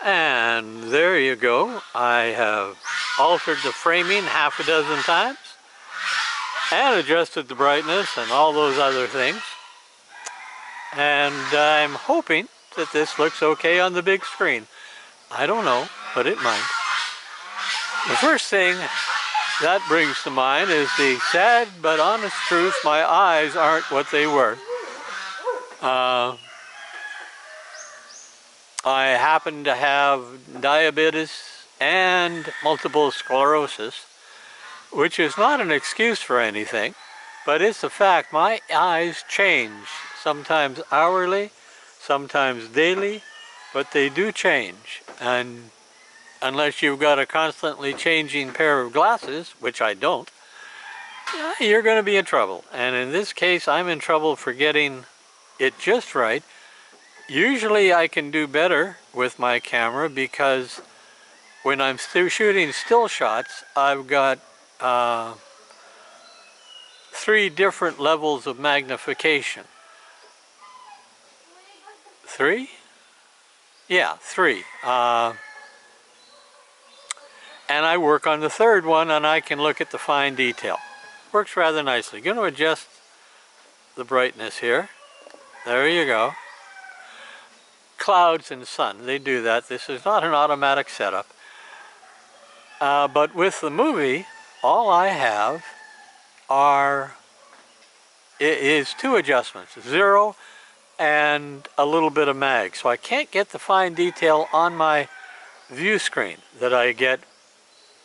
And there you go. I have altered the framing half a dozen times and adjusted the brightness and all those other things. And I'm hoping that this looks okay on the big screen. I don't know, but it might. The first thing that brings to mind is the sad but honest truth: my eyes aren't what they were. I happen to have diabetes and multiple sclerosis, which is not an excuse for anything, but it's a fact. My eyes change, sometimes hourly, sometimes daily, but they do change. And unless you've got a constantly changing pair of glasses, which I don't, you're going to be in trouble. And in this case, I'm in trouble for getting it just right. Usually I can do better with my camera because when I'm still shooting still shots, I've got 3 different levels of magnification. 3? Yeah, 3. And I work on the 3rd one and I can look at the fine detail. Works rather nicely. Going to adjust the brightness here. There you go. Clouds and sun, they do that. This is not an automatic setup. But with the movie, all I have is 2 adjustments, 0 and a little bit of mag. So I can't get the fine detail on my view screen that I get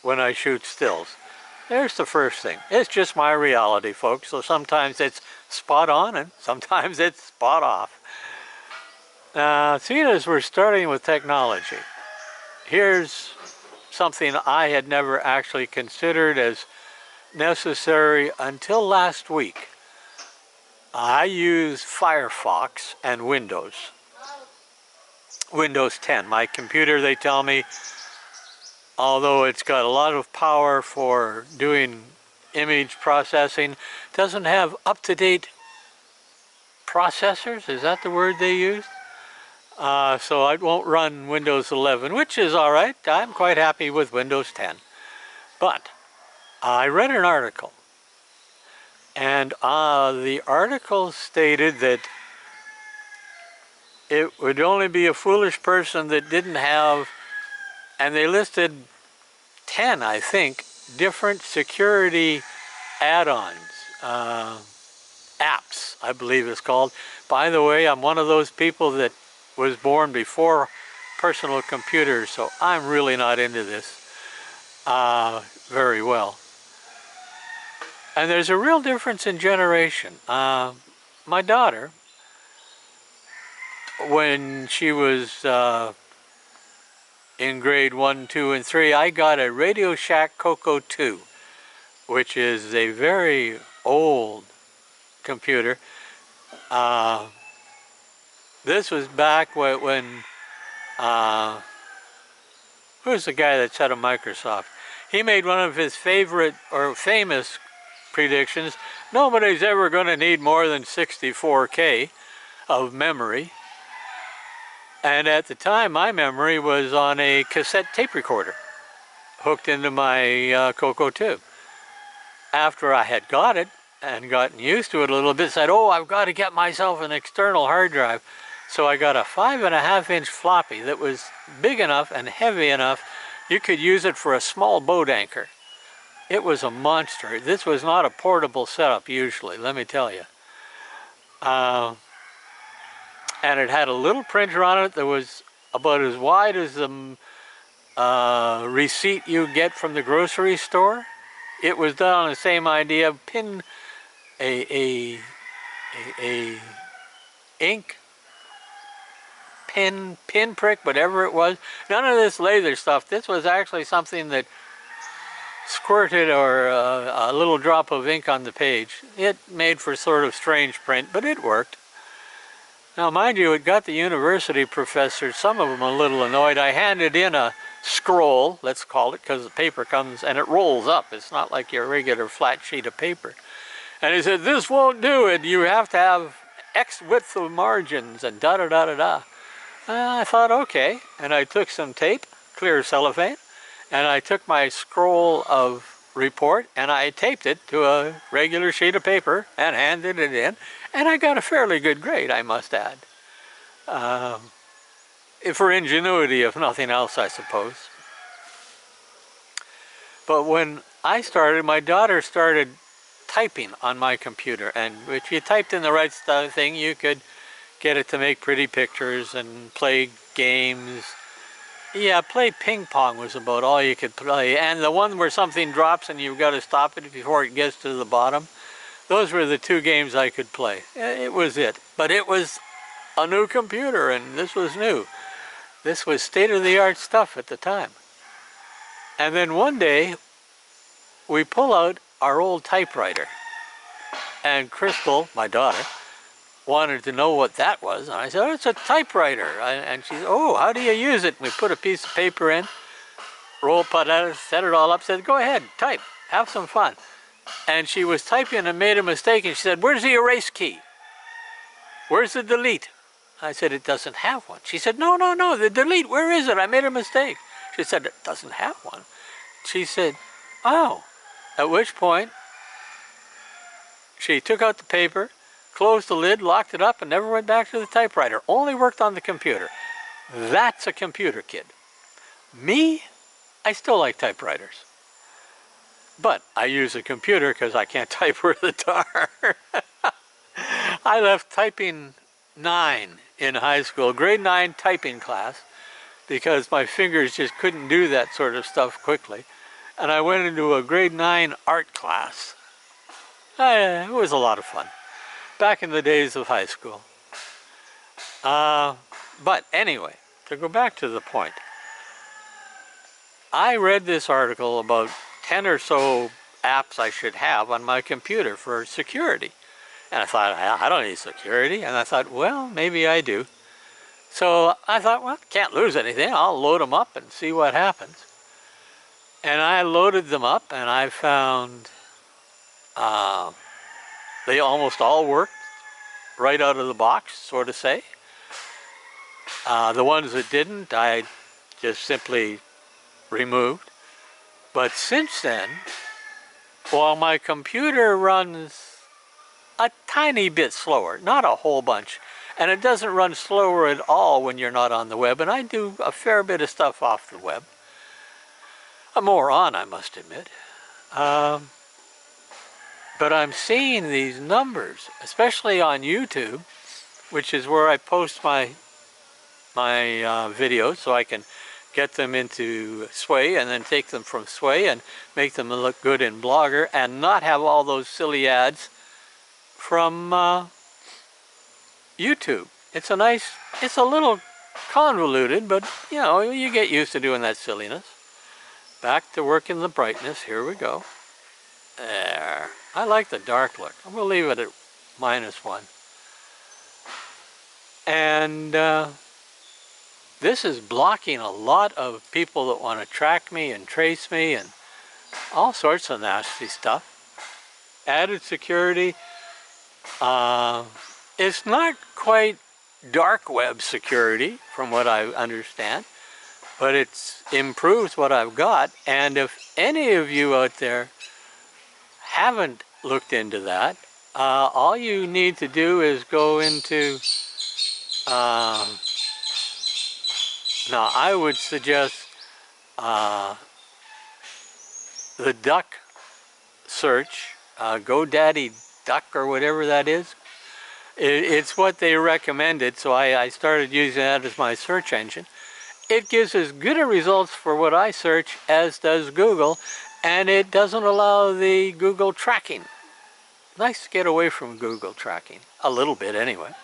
when I shoot stills. There's the first thing. It's just my reality, folks. So sometimes it's spot on and sometimes it's spot off. Seeing as we're starting with technology, here's something I had never actually considered as necessary until last week. I use Firefox and Windows 10. My computer, they tell me, although it's got a lot of power for doing image processing, doesn't have up-to-date processors. Is that the word they use? So I won't run Windows 11, which is all right. I'm quite happy with Windows 10. But I read an article, and the article stated that it would only be a foolish person that didn't have, and they listed 10, I think, different security add-ons, apps, I believe it's called. By the way, I'm one of those people that was born before personal computers, so I'm really not into this very well. And there's a real difference in generation. My daughter, when she was in grade 1, 2, and 3, I got a Radio Shack Coco 2, which is a very old computer. This was back when who's the guy that's head of Microsoft? He made one of his favorite or famous predictions: nobody's ever going to need more than 64K of memory. And at the time, my memory was on a cassette tape recorder hooked into my Coco 2. After I had got it and gotten used to it a little bit, said, oh, I've got to get myself an external hard drive. So I got a 5.5-inch floppy that was big enough and heavy enough you could use it for a small boat anchor. It was a monster. This was not a portable setup usually, let me tell you. And it had a little printer on it that was about as wide as the receipt you get from the grocery store. It was done on the same idea: pin a ink pin prick, whatever it was. None of this laser stuff. This was actually something that squirted or a little drop of ink on the page. It made for sort of strange print, but it worked. Now, mind you, it got the university professors, some of them a little annoyed. I handed in a scroll, let's call it, because the paper comes and it rolls up. It's not like your regular flat sheet of paper. And he said, this won't do it. You have to have X width of margins and da-da-da-da-da. I thought, okay, and I took some tape, clear cellophane, and I took my scroll of report and I taped it to a regular sheet of paper and handed it in, and I got a fairly good grade, I must add. For ingenuity, if nothing else, I suppose. But when I started, my daughter started typing on my computer, and if you typed in the right thing, you could get it to make pretty pictures and play games. Yeah, play ping pong was about all you could play, and the one where something drops and you've got to stop it before it gets to the bottom. Those were the two games I could play. It was it. But it was a new computer, and this was new. This was state-of-the-art stuff at the time. And then one day, we pull out our old typewriter. And Crystal, my daughter, wanted to know what that was. And I said, oh, it's a typewriter. And she said, oh, how do you use it? And we put a piece of paper in, set it all up, said, go ahead, type, have some fun. And she was typing and made a mistake, and she said, where's the erase key? Where's the delete? I said, it doesn't have one. She said, no, the delete, where is it? I made a mistake. She said, it doesn't have one. She said, oh. At which point, she took out the paper, closed the lid, locked it up, and never went back to the typewriter. Only worked on the computer. That's a computer kid. Me, I still like typewriters. But I use a computer because I can't type worth a darn. I left typing 9 in high school, grade 9 typing class, because my fingers just couldn't do that sort of stuff quickly. And I went into a grade 9 art class. It was a lot of fun, back in the days of high school. But anyway, to go back to the point, I read this article about 10 or so apps I should have on my computer for security. And I thought, I don't need security. And I thought, well, maybe I do. So I thought, well, can't lose anything. I'll load them up and see what happens. And I loaded them up, and I found they almost all worked right out of the box, so to say. The ones that didn't, I just simply removed. But since then, while my computer runs a tiny bit slower, not a whole bunch, and it doesn't run slower at all when you're not on the web, and I do a fair bit of stuff off the web. I'm more on, I must admit. But I'm seeing these numbers, especially on YouTube, which is where I post my videos so I can get them into Sway and then take them from Sway and make them look good in Blogger and not have all those silly ads from YouTube. It's a little convoluted, but you know, you get used to doing that silliness. Back to working the brightness, here we go. There. I like the dark look. I'm going to leave it at -1. And this is blocking a lot of people that want to track me and trace me and all sorts of nasty stuff. Added security. It's not quite dark web security from what I understand, but it's improves what I've got. And if any of you out there haven't looked into that, all you need to do is go into, now I would suggest the duck search, GoDaddy Duck or whatever that is. It's what they recommended, so I started using that as my search engine. It gives as good a results for what I search as does Google, and it doesn't allow the Google tracking. Nice to get away from Google tracking, a little bit anyway.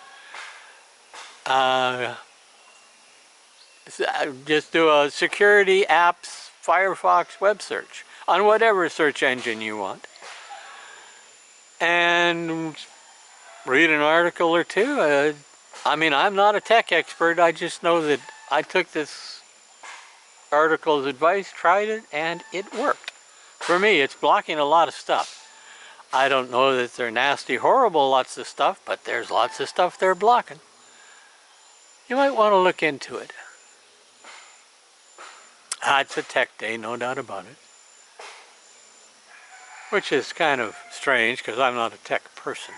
Just do a security apps Firefox web search on whatever search engine you want. And read an article or two. I mean, I'm not a tech expert. I just know that I took this article's advice, tried it, and it worked. For me, it's blocking a lot of stuff. I don't know that they're nasty, horrible lots of stuff, but there's lots of stuff they're blocking. you might want to look into it. It's a tech day, no doubt about it. Which is kind of strange because I'm not a tech person.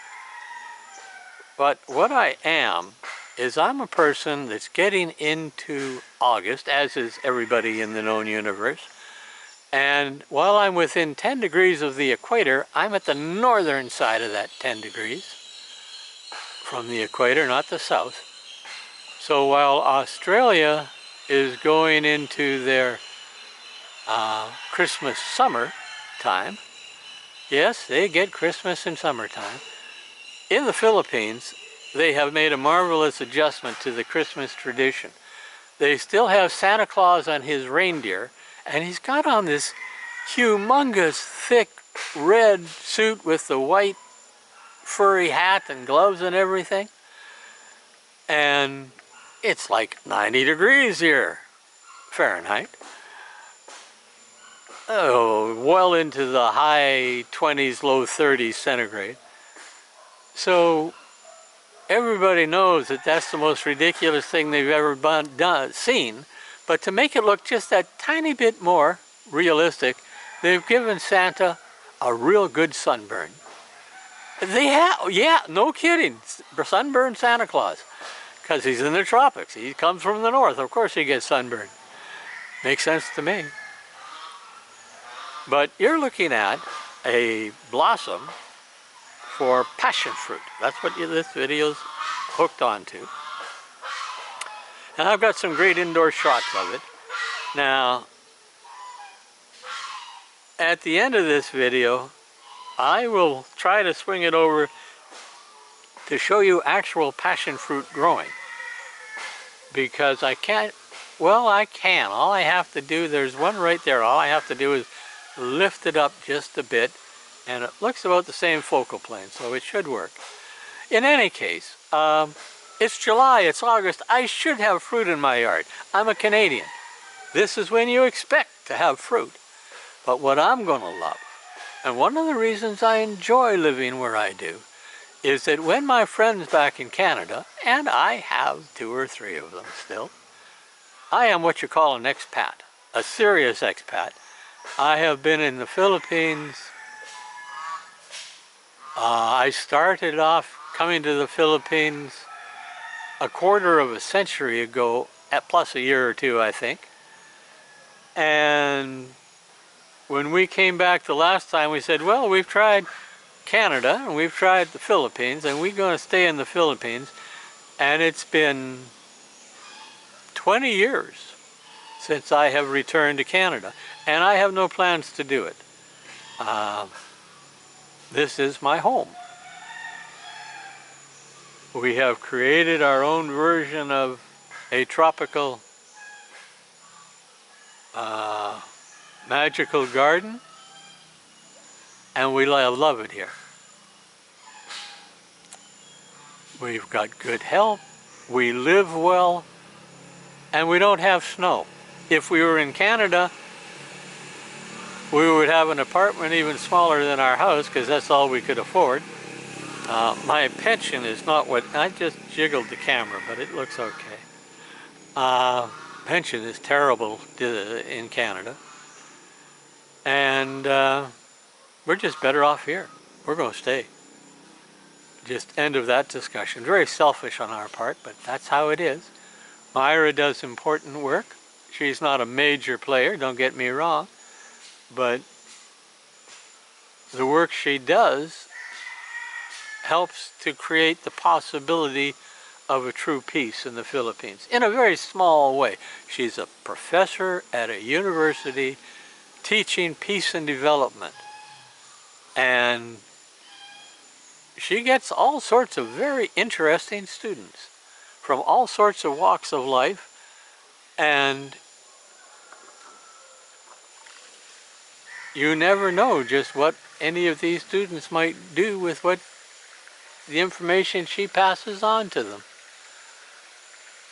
But what I am is I'm a person that's getting into August, as is everybody in the known universe. And while I'm within 10 degrees of the equator, I'm at the northern side of that 10 degrees from the equator, not the south. So while Australia is going into their Christmas summer time, yes, they get Christmas in summertime. In the Philippines, they have made a marvelous adjustment to the Christmas tradition. They still have Santa Claus on his reindeer, and he's got on this humongous, thick, red suit with the white furry hat and gloves and everything. And it's like 90 degrees here, Fahrenheit. Oh, well into the high 20s, low 30s centigrade. So everybody knows that that's the most ridiculous thing they've ever seen. But to make it look just that tiny bit more realistic, they've given Santa a real good sunburn. They have, yeah, no kidding, sunburned Santa Claus. Because he's in the tropics. He comes from the north. Of course he gets sunburned. Makes sense to me. But you're looking at a blossom for passion fruit. That's what this video's hooked onto. And I've got some great indoor shots of it. Now, at the end of this video, I will try to swing it over to show you actual passion fruit growing. Because I can't, well, I can. All I have to do, there's one right there. All I have to do is lift it up just a bit, and it looks about the same focal plane, so it should work. In any case, it's July, it's August. I should have fruit in my yard. I'm a Canadian. This is when you expect to have fruit. But what I'm going to love, and one of the reasons I enjoy living where I do, is that when my friends back in Canada, and I have 2 or 3 of them still, I am what you call an expat, a serious expat. I have been in the Philippines. I started off coming to the Philippines a quarter of a century ago, plus a year or 2, I think. And when we came back the last time, we said, well, we've tried Canada and we've tried the Philippines, and we're going to stay in the Philippines. And it's been 20 years since I have returned to Canada, and I have no plans to do it. This is my home. We have created our own version of a tropical magical garden, and we love it here. We've got good health, we live well, and we don't have snow. If we were in Canada, we would have an apartment even smaller than our house because that's all we could afford. My pension is not what, I just jiggled the camera, but it looks okay. Pension is terrible in Canada. And we're just better off here. We're going to stay. Just end of that discussion. Very selfish on our part, but that's how it is. Myra does important work. She's not a major player, don't get me wrong, but the work she does helps to create the possibility of a true peace in the Philippines in a very small way. She's a professor at a university teaching peace and development, and she gets all sorts of very interesting students from all sorts of walks of life, and you never know just what any of these students might do with what the information she passes on to them,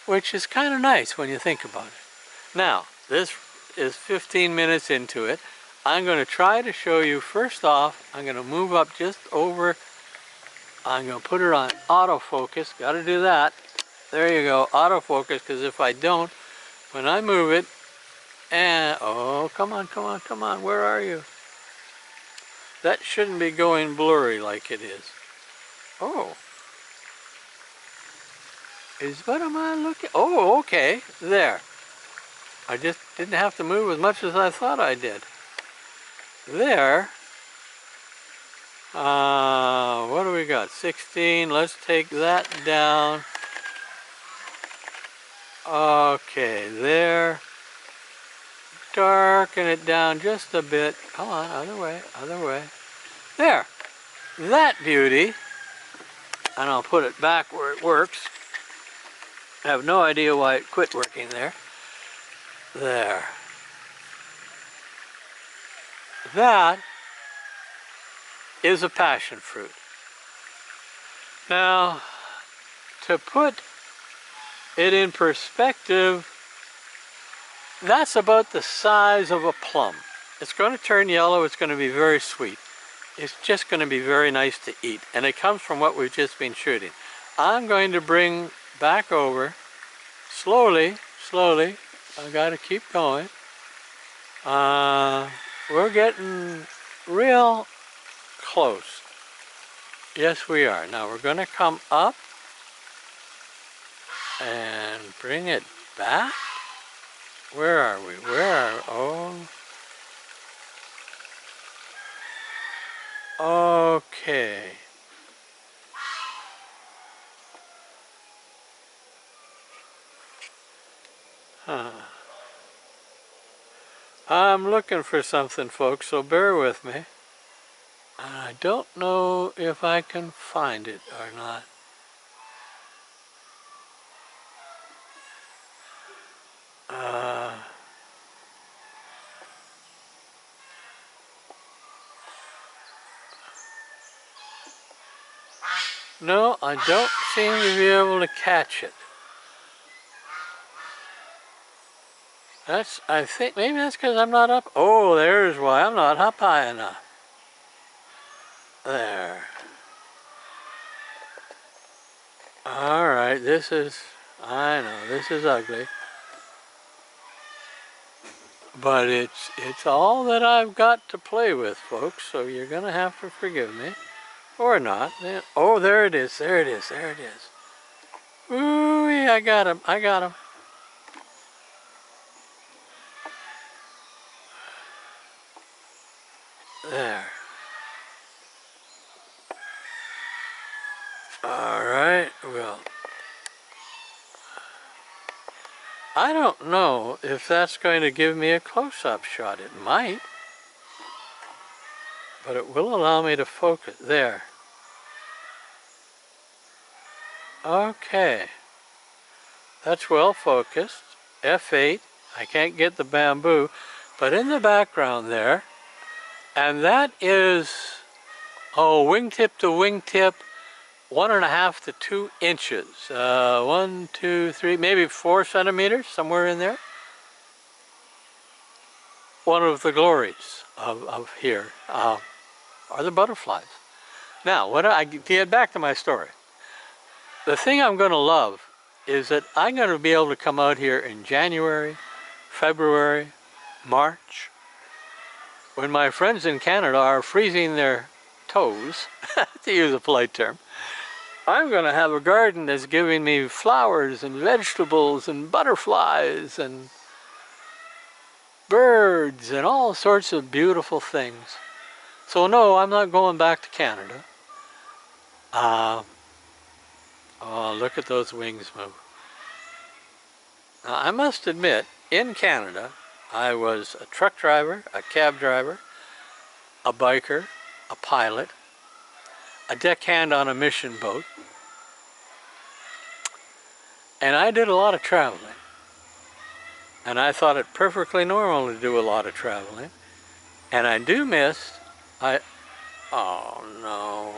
which is kind of nice when you think about it. Now, this is 15 minutes into it. I'm going to try to show you, first off, I'm going to move up just over, I'm going to put it on autofocus, got to do that. There you go, autofocus, because if I don't, when I move it, and, oh, come on, come on, come on, where are you? That shouldn't be going blurry like it is. Oh. What am I looking? Oh, okay, there. I just didn't have to move as much as I thought I did. There. What do we got? 16, let's take that down. Okay, there. Darken it down just a bit. Come on, other way, other way. There. That beauty. And I'll put it back where it works. I have no idea why it quit working there. There. That is a passion fruit. Now, to put it in perspective, that's about the size of a plum. It's going to turn yellow, it's going to be very sweet. It's just going to be very nice to eat, and it comes from what we've just been shooting. I'm going to bring back over, slowly, slowly, I got to keep going. We're getting real close. Yes, we are. Now we're going to come up and bring it back. Where are we? Where are, oh. Okay. Huh. I'm looking for something, folks, so bear with me. I don't know if I can find it or not. No, I don't seem to be able to catch it. I think, maybe that's because I'm not up. Oh, there's why I'm not up high enough. There. All right, this is, I know, this is ugly. But it's all that I've got to play with, folks, so you're going to have to forgive me. Or not. Oh, there it is, there it is, there it is. Ooh, I got him, I got him. There. All right, well, I don't know if that's going to give me a close-up shot. It might, but it will allow me to focus. There. Okay. That's well focused. F8. I can't get the bamboo, but in the background there, and that is, oh, wingtip to wingtip, 1.5 to 2 inches. 1, 2, 3, maybe 4 centimeters, somewhere in there. One of the glories of here are the butterflies. Now, when I get back to my story, the thing I'm going to love is that I'm going to be able to come out here in January, February, March, when my friends in Canada are freezing their toes, to use a polite term. I'm going to have a garden that's giving me flowers and vegetables and butterflies and birds and all sorts of beautiful things. So no, I'm not going back to Canada. Oh, look at those wings move. Now, I must admit, in Canada, I was a truck driver, a cab driver, a biker, a pilot, a deckhand on a mission boat, and I did a lot of traveling. And I thought it perfectly normal to do a lot of traveling. And I do miss, oh no.